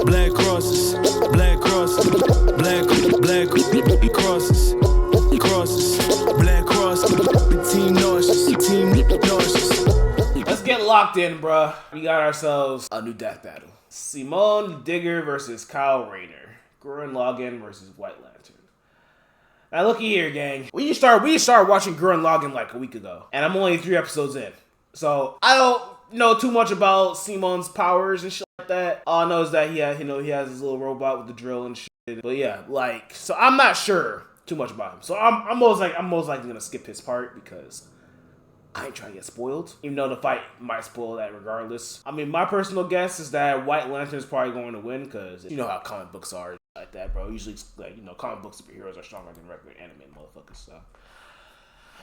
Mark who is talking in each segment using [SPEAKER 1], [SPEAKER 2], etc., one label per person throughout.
[SPEAKER 1] black crosses, black crosses, black crosses, black crosses, team nauseous.
[SPEAKER 2] Let's get locked in, bruh. We got ourselves a new death battle. Simone the Digger versus Kyle Rayner. Gurren Lagann versus White Lantern. Now looky here, gang. We started watching Gurren Lagann like a week ago, and I'm only 3 episodes in. So I don't know too much about Simone's powers and shit like that. All I know is that he has his little robot with the drill and shit. But yeah, like, so I'm not sure too much about him. So I'm most likely gonna skip his part because I ain't trying to get spoiled, even though the fight might spoil that regardless. I mean, my personal guess is that White Lantern is probably going to win because you know how comic books are like that, bro. Usually, like, comic book superheroes are stronger than regular anime motherfuckers. So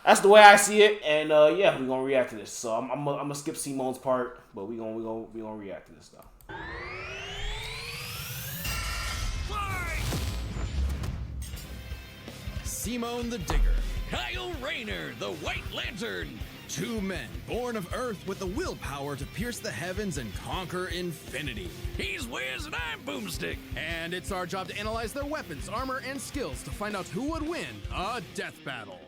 [SPEAKER 2] that's the way I see it, and yeah, we're gonna react to this. So I'm gonna skip Simone's part, but we gonna react to this though.
[SPEAKER 3] Simone the Digger.
[SPEAKER 4] Kyle Rayner, the White Lantern.
[SPEAKER 3] 2 men born of Earth with the willpower to pierce the heavens and conquer infinity.
[SPEAKER 4] He's Wiz and I'm Boomstick.
[SPEAKER 3] And it's our job to analyze their weapons, armor, and skills to find out who would win a death battle.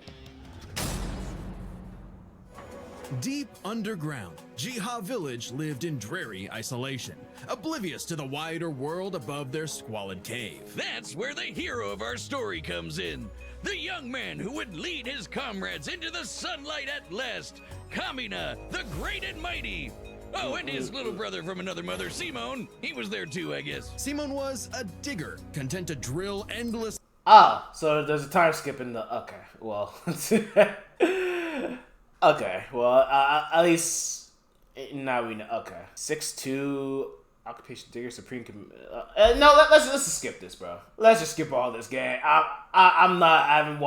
[SPEAKER 3] Deep underground, Jiha Village lived in dreary isolation, oblivious to the wider world above their squalid cave.
[SPEAKER 4] That's where the hero of our story comes in. The young man who would lead his comrades into the sunlight at last. Kamina, the great and mighty. Oh, and his little brother from another mother, Simone. He was there too, I guess.
[SPEAKER 3] Simone was a digger, content to drill endless...
[SPEAKER 2] Ah, so there's a time skip in the... Okay, well... okay, well, at least... Now we know... Okay. 6'2", occupation digger, supreme... no, let's just skip this, bro. Let's just skip all this, gang. I haven't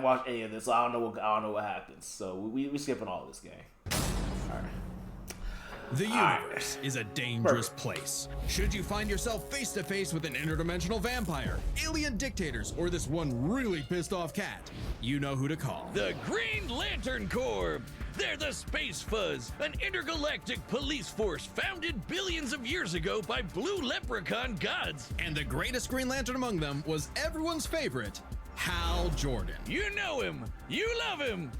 [SPEAKER 2] watched any of this, so I don't know what happens. So we skipping all this, gang. All right.
[SPEAKER 3] The universe is a dangerous place. Should you find yourself face to face with an interdimensional vampire, alien dictators, or this one really pissed off cat, you know who to call.
[SPEAKER 4] The Green Lantern Corps. They're the Space Fuzz, an intergalactic police force founded billions of years ago by blue leprechaun gods.
[SPEAKER 3] And the greatest Green Lantern among them was everyone's favorite, Hal Jordan.
[SPEAKER 4] You know him, you love him,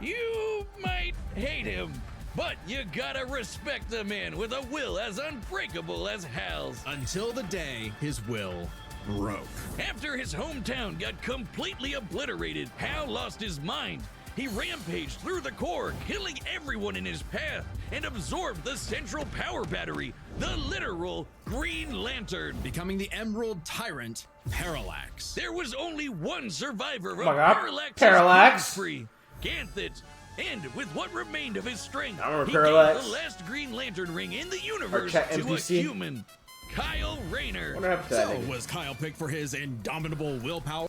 [SPEAKER 4] you might hate him, but you gotta respect the man with a will as unbreakable as Hal's.
[SPEAKER 3] Until the day his will broke.
[SPEAKER 4] After his hometown got completely obliterated, Hal lost his mind. He rampaged through the core, killing everyone in his path, and absorbed the central power battery, the literal Green Lantern.
[SPEAKER 3] Becoming the Emerald Tyrant, Parallax.
[SPEAKER 4] There was only one survivor of
[SPEAKER 2] Parallax.
[SPEAKER 4] Free, Ganthet. And with what remained of his strength, he
[SPEAKER 2] Parallax.
[SPEAKER 4] gave the last Green Lantern ring in the universe
[SPEAKER 2] to
[SPEAKER 4] a human, Kyle Rayner.
[SPEAKER 3] So was Kyle picked for his indomitable willpower?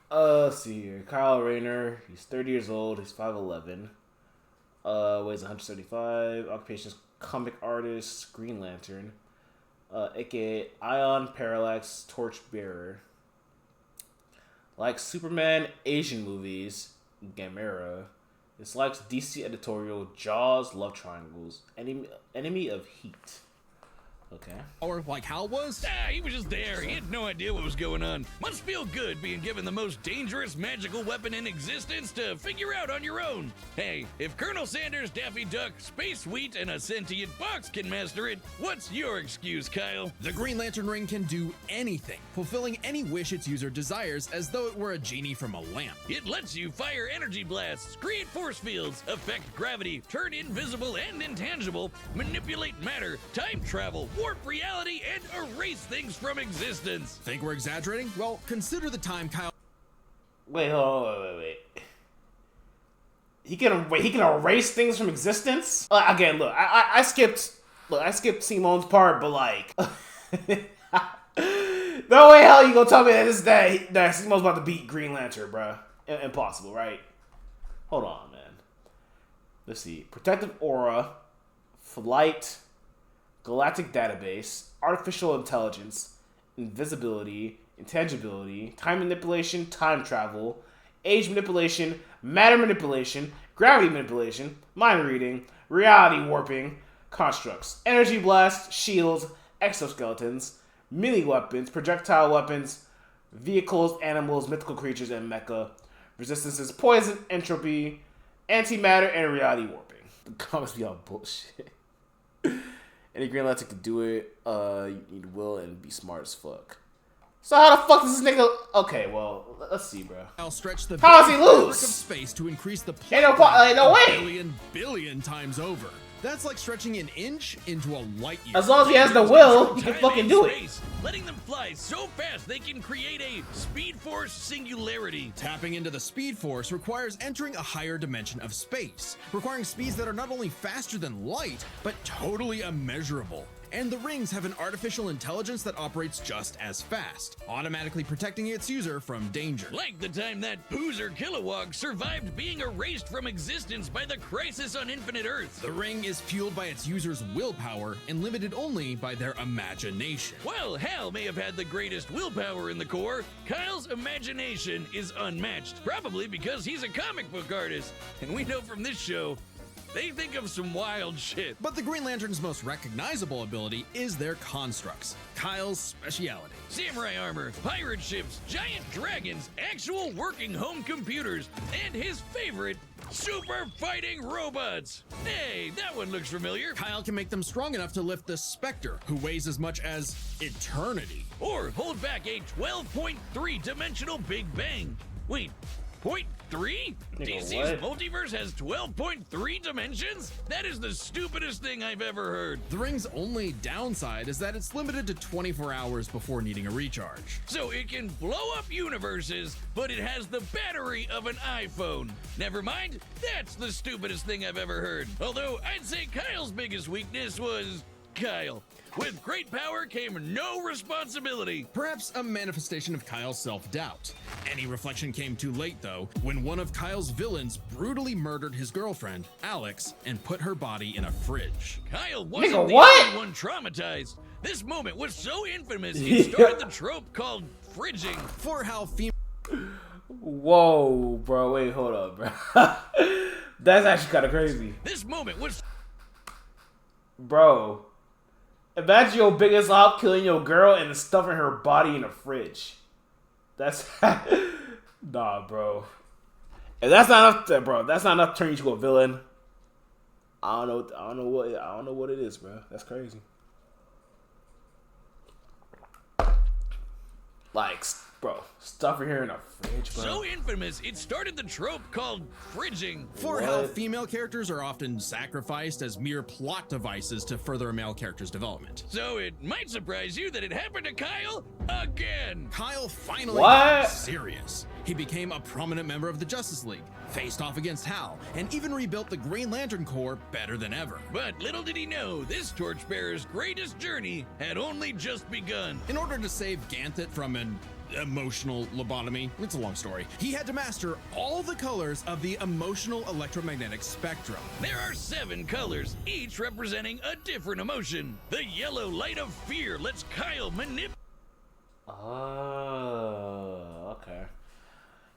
[SPEAKER 2] Let's see here. Kyle Rayner, he's 30 years old, he's 5'11", weighs 175, occupation is comic artist, Green Lantern, aka Ion Parallax Torchbearer. Like Superman, Asian movies, Gamera. Dislikes DC editorial, Jaws, love triangles, enemy of heat. Okay.
[SPEAKER 3] Or like Hal was?
[SPEAKER 4] He was just there. He had no idea what was going on. Must feel good being given the most dangerous magical weapon in existence to figure out on your own. Hey, if Colonel Sanders, Daffy Duck, Space Wheat, and a sentient box can master it, what's your excuse, Kyle?
[SPEAKER 3] The Green Lantern ring can do anything, fulfilling any wish its user desires as though it were a genie from a lamp.
[SPEAKER 4] It lets you fire energy blasts, create force fields, affect gravity, turn invisible and intangible, manipulate matter, time travel, warp reality, and erase things from existence.
[SPEAKER 3] Think we're exaggerating? Well, consider the time Kyle...
[SPEAKER 2] Wait. He can erase things from existence? Again, look, I skipped Simone's part, but like... no way hell you gonna tell me that Simone's about to beat Green Lantern, bruh. Impossible, right? Hold on, man. Let's see. Protective aura, flight, galactic database, artificial intelligence, invisibility, intangibility, time manipulation, time travel, age manipulation, matter manipulation, gravity manipulation, mind reading, reality warping, constructs, energy blast, shields, exoskeletons, melee weapons, projectile weapons, vehicles, animals, mythical creatures, and mecha. Resistances, poison, entropy, antimatter, and reality warping. The comments be all bullshit. Any Green Lantern can do it. You need will and be smart as fuck. So how the fuck does this nigga? Okay, well, let's see, bro.
[SPEAKER 3] I'll stretch the
[SPEAKER 2] how does he
[SPEAKER 3] fabric
[SPEAKER 2] lose?
[SPEAKER 3] of space to increase the
[SPEAKER 2] No way.
[SPEAKER 3] billion times over. That's like stretching an inch into a light year.
[SPEAKER 2] As long as he has the will, he can fucking do it.
[SPEAKER 4] Letting them fly so fast they can create a Speed Force singularity.
[SPEAKER 3] Tapping into the Speed Force requires entering a higher dimension of space, requiring speeds that are not only faster than light, but totally immeasurable. And the rings have an artificial intelligence that operates just as fast, automatically protecting its user from danger.
[SPEAKER 4] Like the time that Poozer Kilowog survived being erased from existence by the Crisis on Infinite Earth.
[SPEAKER 3] The ring is fueled by its user's willpower and limited only by their imagination.
[SPEAKER 4] While Hal may have had the greatest willpower in the Corps, Kyle's imagination is unmatched, probably because he's a comic book artist. And we know from this show, they think of some wild shit.
[SPEAKER 3] But the Green Lantern's most recognizable ability is their constructs, Kyle's speciality.
[SPEAKER 4] Samurai armor, pirate ships, giant dragons, actual working home computers, and his favorite, super fighting robots. Hey, that one looks familiar.
[SPEAKER 3] Kyle can make them strong enough to lift the Spectre, who weighs as much as eternity.
[SPEAKER 4] Or hold back a 12.3 dimensional Big Bang. Wait, 0.3? DC's multiverse has 12.3 dimensions? That is the stupidest thing I've ever heard.
[SPEAKER 3] The ring's only downside is that it's limited to 24 hours before needing a recharge.
[SPEAKER 4] So it can blow up universes, but it has the battery of an iPhone. Never mind, that's the stupidest thing I've ever heard. Although I'd say Kyle's biggest weakness was Kyle. With great power came no responsibility.
[SPEAKER 3] Perhaps a manifestation of Kyle's self-doubt. Any reflection came too late, though, when one of Kyle's villains brutally murdered his girlfriend, Alex, and put her body in a fridge.
[SPEAKER 4] Kyle wasn't the only one traumatized. This moment was so infamous, it started the trope called fridging.
[SPEAKER 3] For how
[SPEAKER 2] Whoa, bro, wait, hold up, bro. That's actually kind of crazy.
[SPEAKER 4] This moment was...
[SPEAKER 2] Bro. Imagine your biggest op killing your girl and stuffing her body in a fridge. That's nah, bro. If that's not enough, bro. That's not enough to turn you into a villain. I don't know what it is, bro. That's crazy. Like, bro, stuffing her in a fridge, bro.
[SPEAKER 4] So infamous, it started the trope called fridging.
[SPEAKER 3] For how female characters are often sacrificed as mere plot devices to further a male character's development.
[SPEAKER 4] So it might surprise you that it happened to Kyle again.
[SPEAKER 3] Kyle finally got serious. He became a prominent member of the Justice League, faced off against Hal, and even rebuilt the Green Lantern Corps better than ever.
[SPEAKER 4] But little did he know, this torchbearer's greatest journey had only just begun.
[SPEAKER 3] In order to save Ganthet from an emotional lobotomy, it's a long story, he had to master all the colors of the emotional electromagnetic spectrum.
[SPEAKER 4] There are 7 colors, each representing a different emotion. The yellow light of fear lets Kyle manipulate.
[SPEAKER 2] Oh, okay.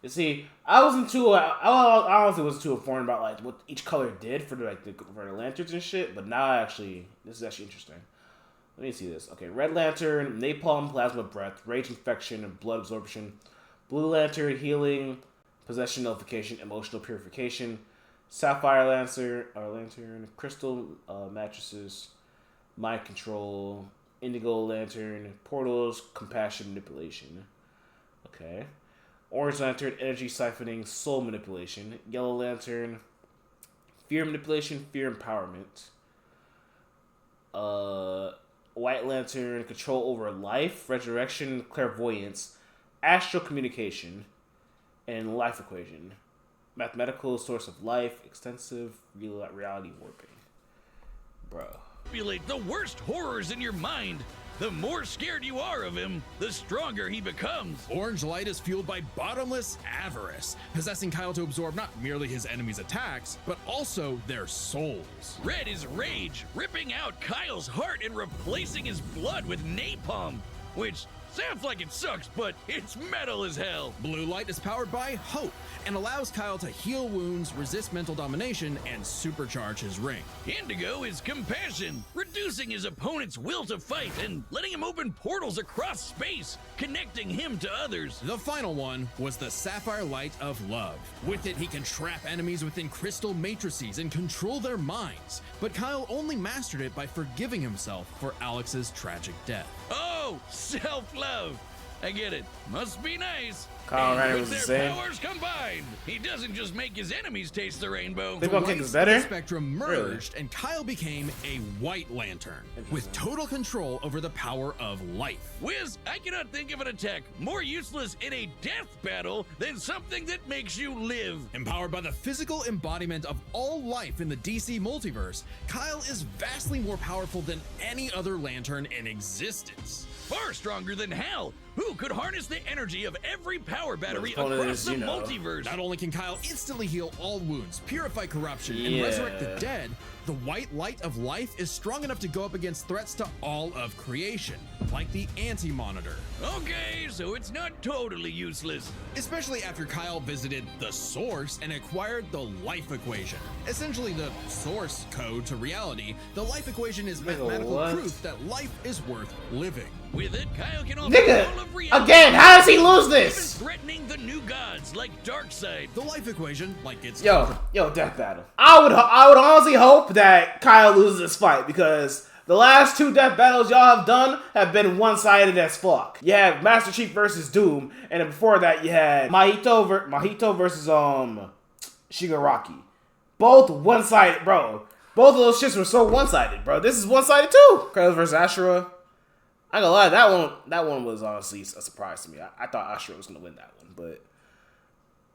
[SPEAKER 2] You see, I honestly wasn't too informed about like what each color did for the lanterns and shit. But now this is actually interesting. Let me see this. Okay, Red Lantern, Napalm, Plasma Breath, Rage Infection, and Blood Absorption. Blue Lantern, Healing, Possession Nullification, Emotional Purification. Sapphire Lantern, Crystal Mattresses, Mind Control. Indigo Lantern, Portals, Compassion Manipulation. Okay. Orange Lantern, Energy Siphoning, Soul Manipulation. Yellow Lantern, Fear Manipulation, Fear Empowerment. White Lantern, Control over Life, Resurrection, Clairvoyance, Astral Communication, and Life Equation. Mathematical Source of Life, Extensive Reality Warping. Bro.
[SPEAKER 4] Manipulate the worst horrors in your mind. The more scared you are of him, the stronger he becomes.
[SPEAKER 3] Orange light is fueled by bottomless avarice, possessing Kyle to absorb not merely his enemies' attacks, but also their souls.
[SPEAKER 4] Red is rage, ripping out Kyle's heart and replacing his blood with napalm, which Sounds like it sucks, but it's metal as hell.
[SPEAKER 3] Blue light is powered by hope and allows Kyle to heal wounds, resist mental domination, and supercharge his ring.
[SPEAKER 4] Indigo is compassion, reducing his opponent's will to fight and letting him open portals across space, connecting him to others.
[SPEAKER 3] The final one was the sapphire light of love. With it, he can trap enemies within crystal matrices and control their minds. But Kyle only mastered it by forgiving himself for Alex's tragic death.
[SPEAKER 4] Oh, self-love. I get it. Must be nice.
[SPEAKER 2] Kyle
[SPEAKER 4] And
[SPEAKER 2] Rayner
[SPEAKER 4] with
[SPEAKER 2] was the
[SPEAKER 4] their
[SPEAKER 2] same.
[SPEAKER 4] powers combined, he doesn't just make his enemies taste the rainbow.
[SPEAKER 2] They
[SPEAKER 3] The
[SPEAKER 2] gonna kick
[SPEAKER 3] lights
[SPEAKER 2] us
[SPEAKER 3] of the
[SPEAKER 2] better?
[SPEAKER 3] spectrum merged, and Kyle became a White Lantern with total control over the power of life.
[SPEAKER 4] Wiz, I cannot think of an attack more useless in a death battle than something that makes you live.
[SPEAKER 3] Empowered by the physical embodiment of all life in the DC multiverse, Kyle is vastly more powerful than any other Lantern in existence.
[SPEAKER 4] Far stronger than Hal, who could harness the energy of every power battery
[SPEAKER 2] Well, the point
[SPEAKER 4] across
[SPEAKER 2] is,
[SPEAKER 4] the
[SPEAKER 2] you know,
[SPEAKER 4] multiverse.
[SPEAKER 3] Not only can Kyle instantly heal all wounds, purify corruption, and
[SPEAKER 2] Yeah.
[SPEAKER 3] resurrect the dead, the white light of life is strong enough to go up against threats to all of creation, like the Anti-Monitor.
[SPEAKER 4] Okay, so it's not totally useless.
[SPEAKER 3] Especially after Kyle visited the Source and acquired the Life Equation. Essentially the source code to reality, the Life Equation is mathematical
[SPEAKER 2] what?
[SPEAKER 3] proof that life is worth living.
[SPEAKER 4] With it, Kyle can offer
[SPEAKER 2] Nigga,
[SPEAKER 4] all of reality.
[SPEAKER 2] again, how does he lose
[SPEAKER 4] Even
[SPEAKER 2] this?
[SPEAKER 4] threatening the new gods like Darkseid.
[SPEAKER 3] The Life Equation, like its
[SPEAKER 2] Yo, death battle. I would honestly hope that Kyle loses this fight because the last two death battles y'all have done have been one-sided as fuck. You had Master Chief versus Doom, and then before that you had Mahito versus Shigaraki. Both one-sided, bro. Both of those shits were so one-sided, bro. This is one-sided too. Kratos versus Ashura. I ain't gonna lie, that one was honestly a surprise to me. I thought Ashura was gonna win that one, but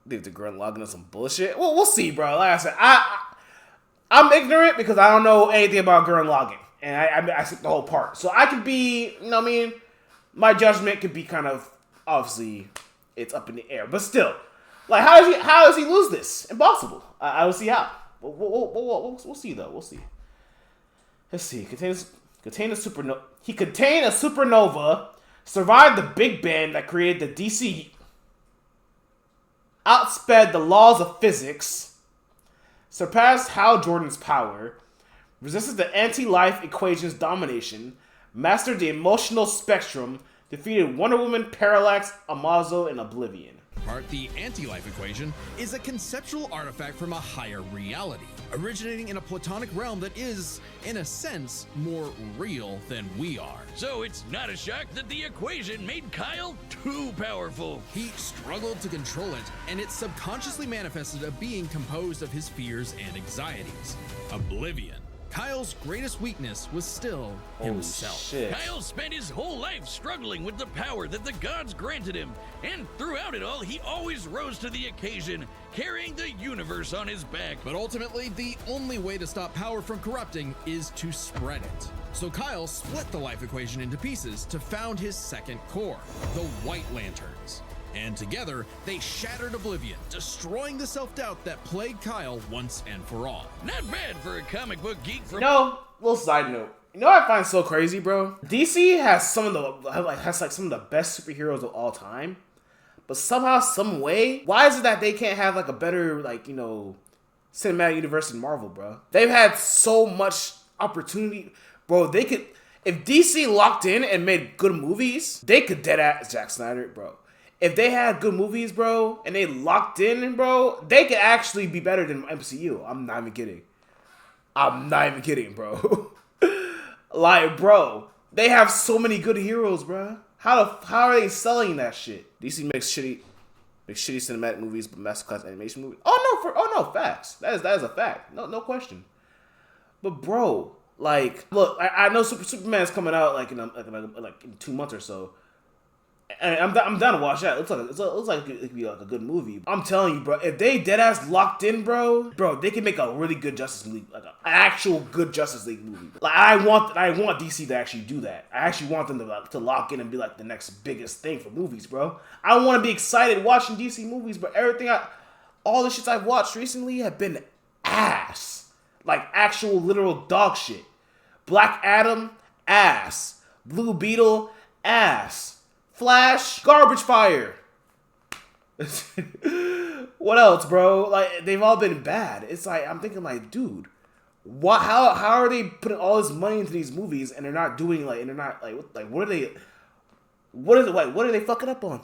[SPEAKER 2] I think the Gurren Lagann is some bullshit. Well, we'll see, bro. Like I said, I'm ignorant because I don't know anything about Gurren Lagann, and I skipped the whole part. So I could be, you know what I mean? My judgment could be kind of, obviously, it's up in the air. But still, like, how does he lose this? Impossible. I don't see how. We'll see, though. We'll see. Let's see. He contained a supernova, survived the Big Bang that created the DC, outsped the laws of physics, surpassed Hal Jordan's power, resisted the anti-life equation's domination, mastered the emotional spectrum, defeated Wonder Woman, Parallax, Amazo, and Oblivion.
[SPEAKER 3] part, the anti-life equation, is a conceptual artifact from a higher reality, originating in a platonic realm that is, in a sense, more real than we are.
[SPEAKER 4] So it's not a shock that the equation made Kyle too powerful.
[SPEAKER 3] He struggled to control it, and it subconsciously manifested a being composed of his fears and anxieties. Oblivion. Kyle's greatest weakness was still himself.
[SPEAKER 2] Shit.
[SPEAKER 4] Kyle spent his whole life struggling with the power that the gods granted him, and throughout it all, he always rose to the occasion, carrying the universe on his back.
[SPEAKER 3] But ultimately, the only way to stop power from corrupting is to spread it. So Kyle split the life equation into pieces to found his second core, the White Lanterns. And together, they shattered Oblivion, destroying the self-doubt that plagued Kyle once and for all.
[SPEAKER 4] Not bad for a comic book geek from
[SPEAKER 2] Little side note. You know what I find so crazy, bro? DC has some of the best superheroes of all time, but somehow, some way, why is it that they can't have like a better cinematic universe than Marvel, bro? They've had so much opportunity, bro. They could, if DC locked in and made good movies, they could dead ass Zack Snyder, bro. If they had good movies, bro, and they locked in, bro, they could actually be better than MCU. I'm not even kidding, bro. Like, bro, they have so many good heroes, bro. How are they selling that shit? DC makes shitty cinematic movies, but masterclass animation movies. Oh no, facts. That is a fact. No question. But bro, like, look, I know Superman's coming out in 2 months or so. And I'm down to watch that. It looks like it could be like a good movie. I'm telling you, bro, if they deadass locked in, bro, they can make a really good Justice League, like an actual good Justice League movie. Like I want DC to actually do that. I actually want them to lock in and be like the next biggest thing for movies, bro. I want to be excited watching DC movies, but all the shits I've watched recently have been ass, like actual literal dog shit. Black Adam, ass. Blue Beetle, ass. Flash, garbage fire. What else, bro? Like, they've all been bad. It's like, I'm thinking like, dude, what? How are they putting all this money into these movies and they're not doing like, and they're not like, what are they? What is it like? What are they fucking up on?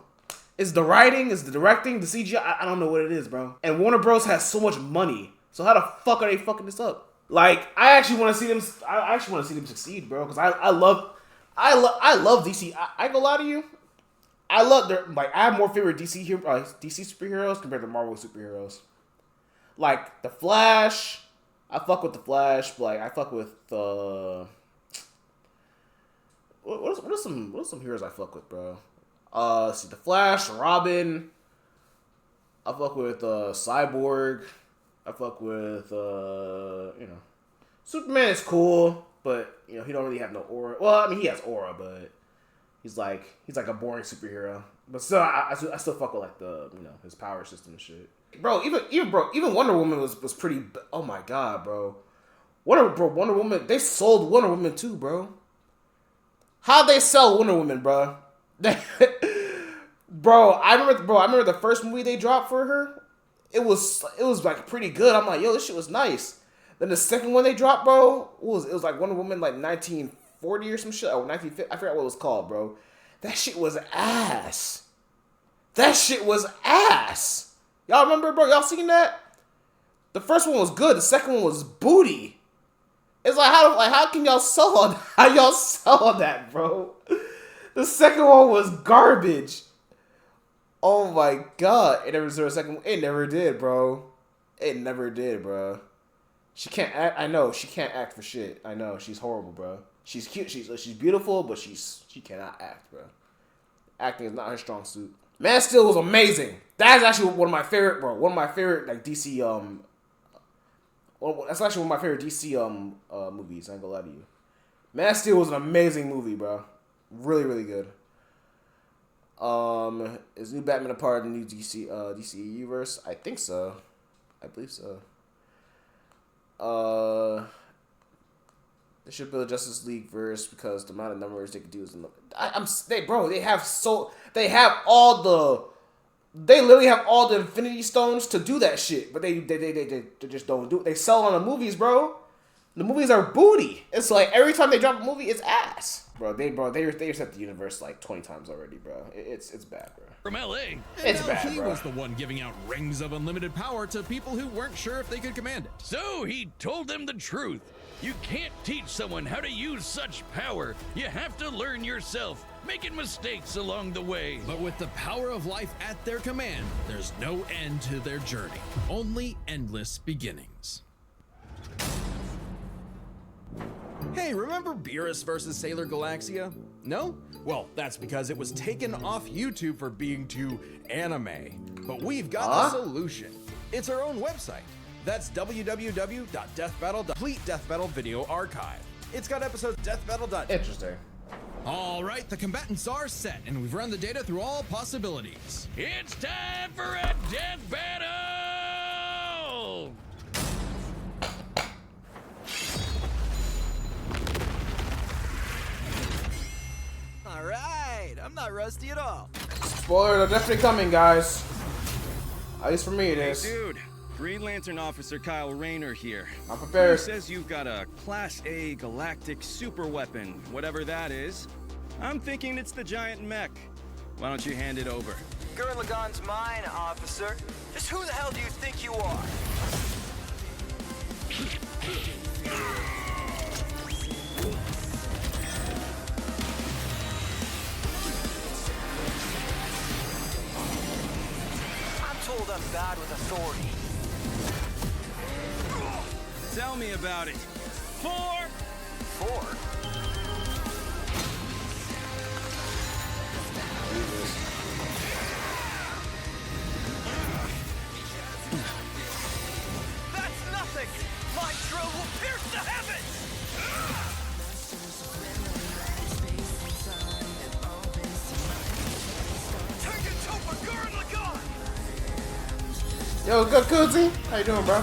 [SPEAKER 2] Is the writing? Is the directing? The CGI? I don't know what it is, bro. And Warner Bros has so much money, so how the fuck are they fucking this up? Like, I actually want to see them. I actually want to see them succeed, bro. Because I love DC. I ain't gonna lie to you. I love their, like, I have more favorite DC superheroes compared to Marvel superheroes. Like the Flash, I fuck with the Flash. But like, I fuck with what are some heroes I fuck with, bro? See, the Flash, Robin. I fuck with Cyborg. I fuck with Superman is cool, but he don't really have no aura. Well, I mean, he has aura, but he's like a boring superhero. But still, I still fuck with like the his power system and shit. Bro, even Wonder Woman was pretty. Oh my god, bro. Wonder Woman. They sold Wonder Woman too, bro. How'd they sell Wonder Woman, bro? Bro, I remember the first movie they dropped for her. It was like pretty good. I'm like, yo, this shit was nice. Then the second one they dropped, bro, it was like Wonder Woman like 1940 or some shit, or 1950. I forgot what it was called, bro. That shit was ass. That shit was ass. Y'all remember, bro? Y'all seen that? The first one was good. The second one was booty. It's like how can y'all sell on that, bro? The second one was garbage. Oh my god! It never a second. It never did, bro. It never did, bro. She can't act. I know she can't act for shit. I know she's horrible, bro. She's cute. She's beautiful, but she cannot act, bro. Acting is not her strong suit. Man of Steel was amazing. That's actually one of my favorite, bro. One of my favorite like DC that's actually one of my favorite DC movies. I ain't gonna lie to you. Man of Steel was an amazing movie, bro. Really, really good. Is new Batman a part of the new DC universe? I think so. I believe so. They should build a Justice League verse because the amount of numbers they could do is. They literally have all the Infinity Stones to do that shit, but they just don't do it. They sell on the movies, bro. The movies are booty. It's like every time they drop a movie, it's ass. Bro, they reset the universe like 20 times already, bro. It's bad, bro.
[SPEAKER 4] From LA.
[SPEAKER 2] It's bad,
[SPEAKER 3] He
[SPEAKER 2] bro.
[SPEAKER 3] was the one giving out rings of unlimited power to people who weren't sure if they could command it.
[SPEAKER 4] So he told them the truth. You can't teach someone how to use such power. You have to learn yourself, making mistakes along the way.
[SPEAKER 3] But with the power of life at their command, there's no end to their journey. Only endless beginnings. Hey, remember Beerus vs. Sailor Galaxia? No? Well, that's because it was taken off YouTube for being too anime. But we've got the solution. It's our own website. That's www.deathbattle.com. Complete Death Battle video archive. It's got episodes deathbattle.
[SPEAKER 2] Interesting.
[SPEAKER 3] All right, the combatants are set, and we've run the data through all possibilities.
[SPEAKER 4] It's time for a death battle!
[SPEAKER 5] All right, I'm not rusty at all.
[SPEAKER 2] Spoilers are definitely coming, guys. At least for me, it is.
[SPEAKER 6] Hey, dude. Green Lantern Officer Kyle Rayner here.
[SPEAKER 2] I'm prepared.
[SPEAKER 6] He says you've got a Class A galactic super weapon, whatever that is. I'm thinking it's the giant mech. Why don't you hand it over?
[SPEAKER 5] Gurren Lagann's mine, officer. Just who the hell do you think you are? I'm told I'm bad with authority.
[SPEAKER 6] Tell me about it. 4.
[SPEAKER 5] That's nothing! My drill will pierce the heavens! Take it to Gurren Lagann!
[SPEAKER 2] Yo, good Koozie. How you doing, bro?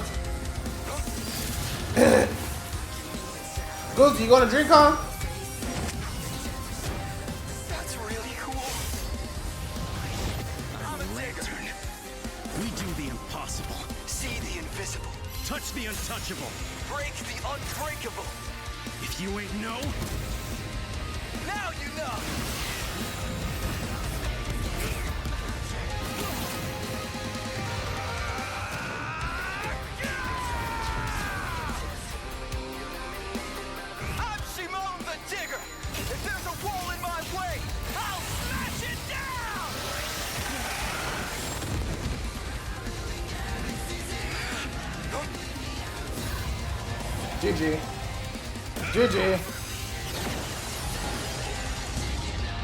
[SPEAKER 2] Koozie, you going to drink on?
[SPEAKER 5] That's really cool. invisible.
[SPEAKER 6] Touch the untouchable.
[SPEAKER 5] Break the unbreakable.
[SPEAKER 6] If you ain't know,
[SPEAKER 5] Now you know. I'm Simone the Digger. If there's a wall in my way, I'll smash it down!
[SPEAKER 2] GG. GG.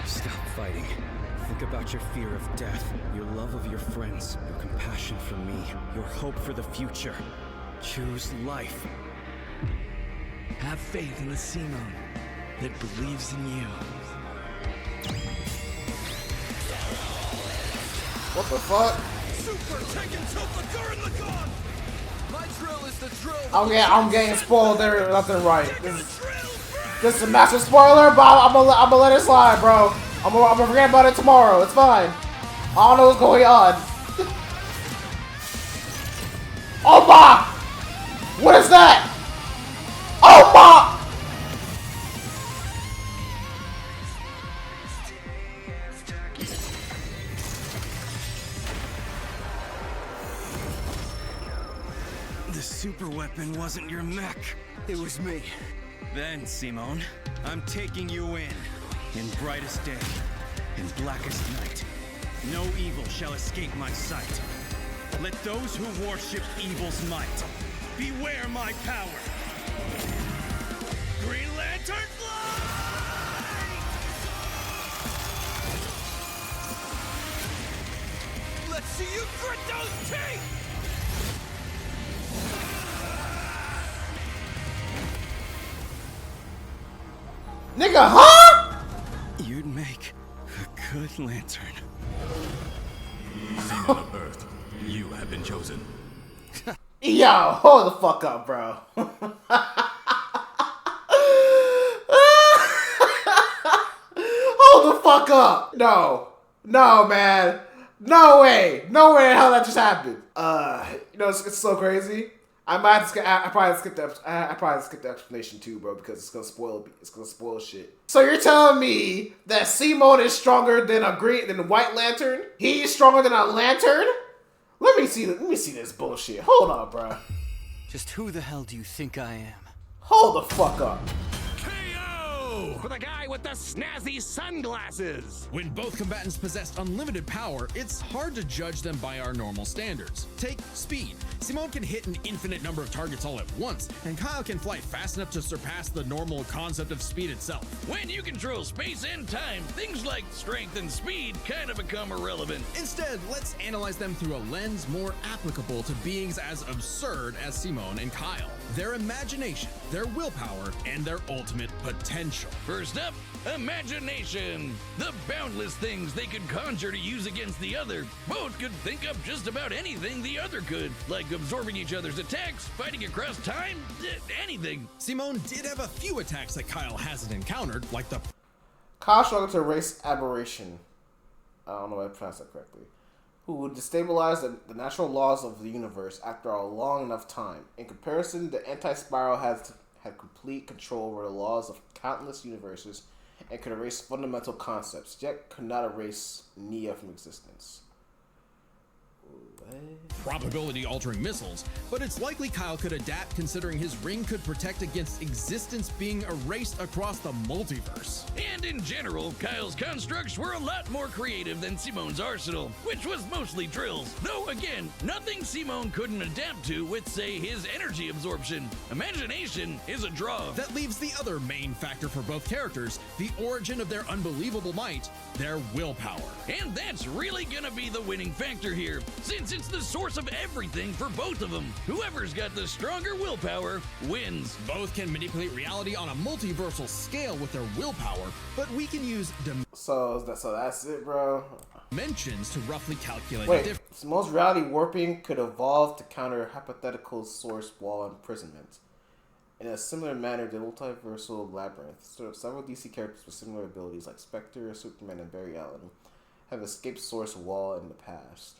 [SPEAKER 6] stop fighting. Think about your fear of death, your love of your friends, your compassion for me, your hope for the future. Choose life.
[SPEAKER 4] Have faith in the Simone that believes in you.
[SPEAKER 2] What the fuck?
[SPEAKER 6] Super taking tilt the Gurren Lagann! My drill is the drill.
[SPEAKER 2] I'm getting spoiled there left and right. This is a massive spoiler, but I'm gonna let it slide, bro. I'm gonna forget about it tomorrow. It's fine. I don't know what's going on. Oh my! What is that? Oh my!
[SPEAKER 6] The super weapon wasn't your mech. It was me. Then, Simone, I'm taking you in brightest day, in blackest night. No evil shall escape my sight. Let those who worship evil's might beware my power. Green Lantern fly! Let's see you grit those teeth!
[SPEAKER 2] Nigga, huh?
[SPEAKER 6] You'd make a good lantern.
[SPEAKER 7] Demon of Earth, you have been chosen.
[SPEAKER 2] Yo, hold the fuck up, bro. Hold the fuck up. No, man. No way in hell that just happened. You know, it's so crazy. I probably skip the explanation too, bro, because it's gonna spoil shit. So you're telling me that Simone is stronger than a White Lantern? He's stronger than a lantern? Let me see this bullshit. Hold on, bro.
[SPEAKER 8] Just who the hell do you think I am?
[SPEAKER 2] Hold the fuck up.
[SPEAKER 3] KO!
[SPEAKER 9] For the guy with the snazzy sunglasses!
[SPEAKER 3] When both combatants possess unlimited power, it's hard to judge them by our normal standards. Take speed. Simone can hit an infinite number of targets all at once, and Kyle can fly fast enough to surpass the normal concept of speed itself.
[SPEAKER 4] When you control space and time, things like strength and speed kind of become irrelevant.
[SPEAKER 3] Instead, let's analyze them through a lens more applicable to beings as absurd as Simone and Kyle. Their imagination, their willpower, and their ultimate potential.
[SPEAKER 4] First up, imagination. The boundless things they could conjure to use against the other. Both could think up just about anything the other could, like absorbing each other's attacks, fighting across time, anything.
[SPEAKER 3] Simone did have a few attacks that Kyle hasn't encountered, like the
[SPEAKER 2] Kyle struggled to erase aberration. I don't know if I pronounced that correctly. Who would destabilize the natural laws of the universe after a long enough time. In comparison, the anti-spiral had complete control over the laws of countless universes and could erase fundamental concepts, yet could not erase Nia from existence.
[SPEAKER 3] probability-altering missiles, but it's likely Kyle could adapt considering his ring could protect against existence being erased across the multiverse.
[SPEAKER 4] And in general, Kyle's constructs were a lot more creative than Simone's arsenal, which was mostly drills. Though again, nothing Simone couldn't adapt to with, say, his energy absorption. Imagination is a draw.
[SPEAKER 3] That leaves the other main factor for both characters, the origin of their unbelievable might, their willpower.
[SPEAKER 4] And that's really gonna be the winning factor here, since it's the source of everything for both of them. Whoever's got the stronger willpower wins.
[SPEAKER 3] Both can manipulate reality on a multiversal scale with their willpower, but we can use
[SPEAKER 2] So that's it, bro.
[SPEAKER 3] dimensions to roughly calculate the
[SPEAKER 2] Wait,
[SPEAKER 3] difference.
[SPEAKER 2] Simone's reality warping could evolve to counter hypothetical source wall imprisonment. In a similar manner, the multiversal labyrinth, several DC characters with similar abilities like Spectre, Superman, and Barry Allen have escaped source wall in the past.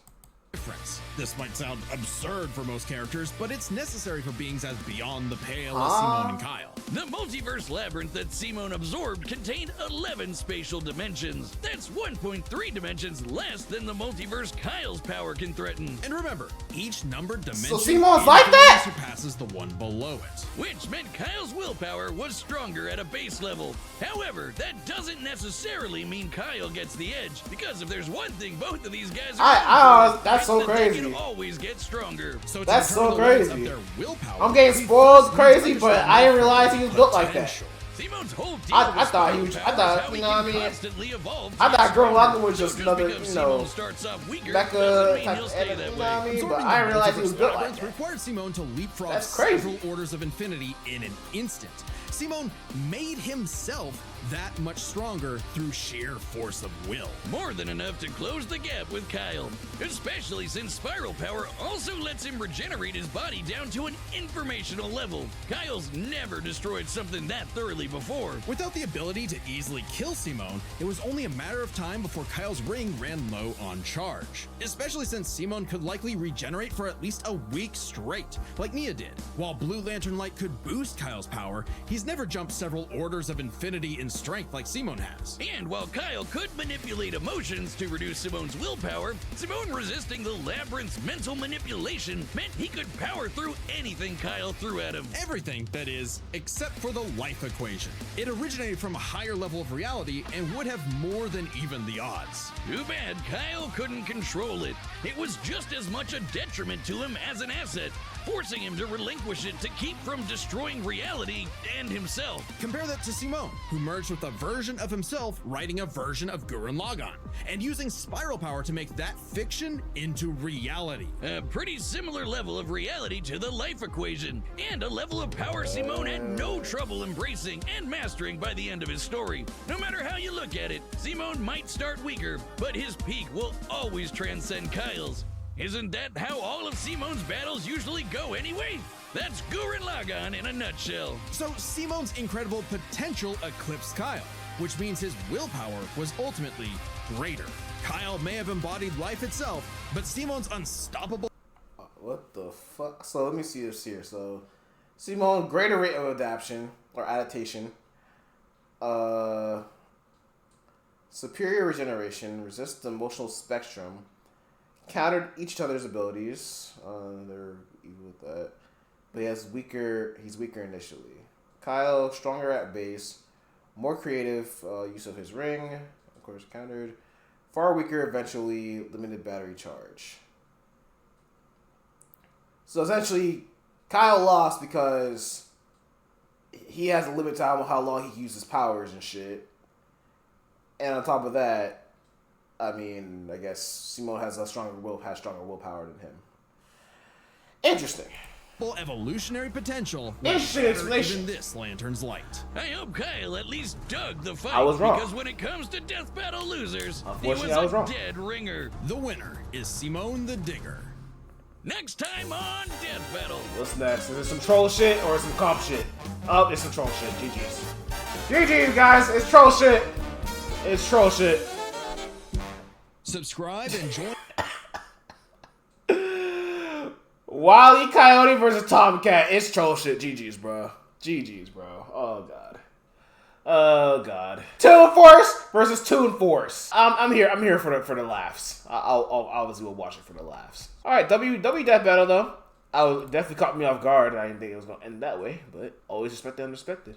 [SPEAKER 3] difference. This might sound absurd for most characters, but it's necessary for beings as beyond the pale as Simone and Kyle.
[SPEAKER 4] The multiverse labyrinth that Simone absorbed contained 11 spatial dimensions. That's 1.3 dimensions less than the multiverse Kyle's power can threaten.
[SPEAKER 3] And remember, each numbered dimension
[SPEAKER 2] So Simone's like that?
[SPEAKER 3] surpasses the one below it.
[SPEAKER 4] Which meant Kyle's willpower was stronger at a base level. However, that doesn't necessarily mean Kyle gets the edge, because if there's one thing both of these guys are
[SPEAKER 2] that's so crazy.
[SPEAKER 4] They can always get stronger.
[SPEAKER 3] So
[SPEAKER 2] That's so crazy.
[SPEAKER 3] Their willpower,
[SPEAKER 2] I'm getting spoiled crazy, but I didn't realize he was built like that.
[SPEAKER 4] Simone's whole deal
[SPEAKER 2] I
[SPEAKER 4] with
[SPEAKER 2] thought he was. I thought, you know what I mean? I thought Gurren Lagann was just another, you know, Becca type of enemy, you know what I mean? But I didn't realize he was built like that.
[SPEAKER 3] Required Simone to leapfrog
[SPEAKER 2] That's crazy.
[SPEAKER 3] several orders of infinity in an instant. Simone made himself that much stronger through sheer force of will.
[SPEAKER 4] More than enough to close the gap with Kyle, especially since Spiral Power also lets him regenerate his body down to an informational level. Kyle's never destroyed something that thoroughly before.
[SPEAKER 3] Without the ability to easily kill Simone, it was only a matter of time before Kyle's ring ran low on charge. Especially since Simone could likely regenerate for at least a week straight, like Nia did. While Blue Lantern Light could boost Kyle's power, he's never jumped several orders of infinity in strength like Simone has.
[SPEAKER 4] And while Kyle could manipulate emotions to reduce Simone's willpower, Simone resisting the labyrinth's mental manipulation meant he could power through anything Kyle threw at him.
[SPEAKER 3] Everything, that is, except for the life equation. It originated from a higher level of reality and would have more than even the odds.
[SPEAKER 4] Too bad Kyle couldn't control it. It was just as much a detriment to him as an asset, forcing him to relinquish it to keep from destroying reality and himself.
[SPEAKER 3] Compare that to Simone, who merged with a version of himself writing a version of Gurren Lagann, and using spiral power to make that fiction into reality.
[SPEAKER 4] A pretty similar level of reality to the life equation, and a level of power Simone had no trouble embracing and mastering by the end of his story. No matter how you look at it, Simone might start weaker, but his peak will always transcend Kyle's. Isn't that how all of Simone's battles usually go anyway? That's Gurren Lagann in a nutshell.
[SPEAKER 3] So Simone's incredible potential eclipsed Kyle, which means his willpower was ultimately greater. Kyle may have embodied life itself, but Simone's unstoppable...
[SPEAKER 2] What the fuck? So let me see this here. So Simone, greater rate of adaptation or adaptation. Superior regeneration, resists the emotional spectrum, countered each other's abilities. They're even with that. But he's weaker initially. Kyle, stronger at base, more creative use of his ring, of course countered. Far weaker eventually, limited battery charge. So essentially, Kyle lost because he has a limit time on how long he can use his powers and shit. And on top of that, I mean, I guess Simone has stronger willpower than him. Interesting.
[SPEAKER 3] Evolutionary potential.
[SPEAKER 2] Interesting explanation.
[SPEAKER 3] Even this lantern's light.
[SPEAKER 4] I hope Kyle at least dug the fight.
[SPEAKER 2] I was wrong.
[SPEAKER 4] Because when it comes to death battle losers, he was
[SPEAKER 2] Unfortunately, I was
[SPEAKER 4] a
[SPEAKER 2] wrong.
[SPEAKER 4] dead ringer.
[SPEAKER 3] The winner is Simone the Digger.
[SPEAKER 4] Next time on Death Battle.
[SPEAKER 2] What's next? Is it some troll shit or some comp shit? Oh, it's some troll shit. GG's. GG's, guys. It's troll shit. It's troll shit.
[SPEAKER 3] Subscribe and join.
[SPEAKER 2] Wile E. Coyote versus Tomcat. It's troll shit. GG's, bro. GG's, bro. Oh, God. Oh, God. Toon Force versus Toon Force. I'm here for the laughs. I'll obviously will watch it for the laughs. All right, W Death Battle, though. Definitely caught me off guard. I didn't think it was going to end that way, but always respect the unexpected.